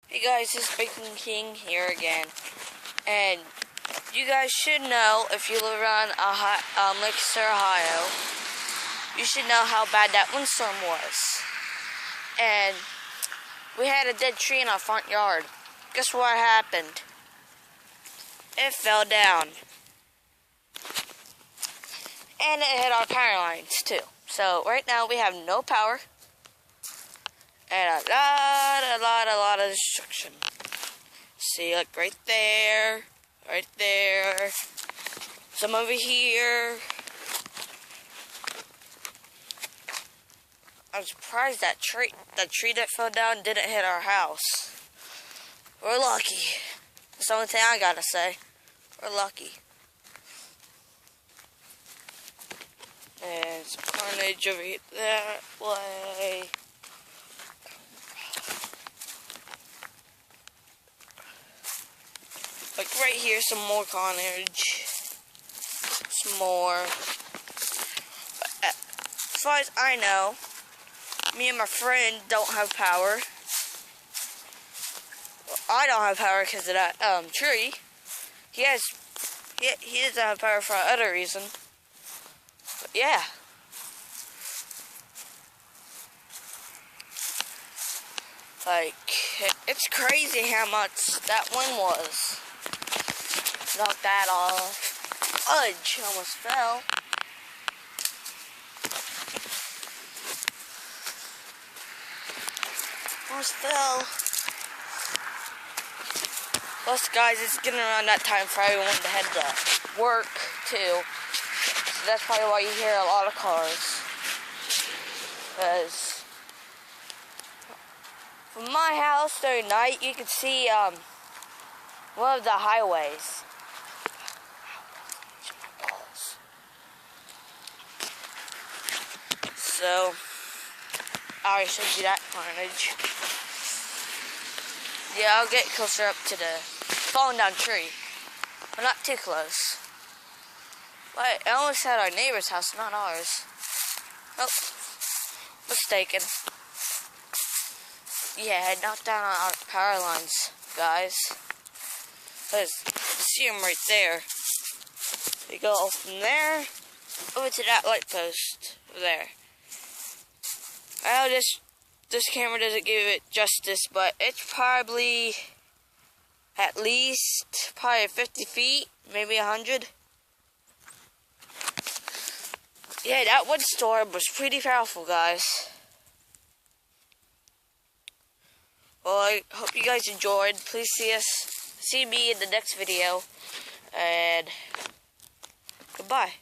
Hey guys, it's Bacon King here again, and you guys should know, if you live around Lancaster, Ohio, you should know how bad that windstorm was. And we had a dead tree in our front yard. Guess what happened? It fell down. And it hit our power lines too. So right now we have no power. And a lot of destruction. See, like right there, some over here. I'm surprised that tree that fell down didn't hit our house. We're lucky. That's the only thing I gotta say. We're lucky. And some carnage over here that way. Like right here, some more carnage. Some more. But as far as I know, me and my friend don't have power. Well, I don't have power because of that tree. He doesn't have power for another reason. But yeah. Like, it's crazy how much that wind was. Knocked that off. Fudge almost fell. Almost fell. Plus, guys, it's getting around that time for everyone to head to work, too. So that's probably why you hear a lot of cars. Because from my house during night, you can see one of the highways. So, I already showed you that carnage. Yeah, I'll get closer up to the falling down tree. But not too close. Wait, I almost had our neighbor's house, not ours. Oh, mistaken. Yeah, it knocked down our power lines, guys. You see them right there. They go from there over to that light post over there. I know this camera doesn't give it justice, but it's probably at least 50 feet, maybe 100. Yeah, that windstorm was pretty powerful, guys. Well, I hope you guys enjoyed. Please see me in the next video, and goodbye.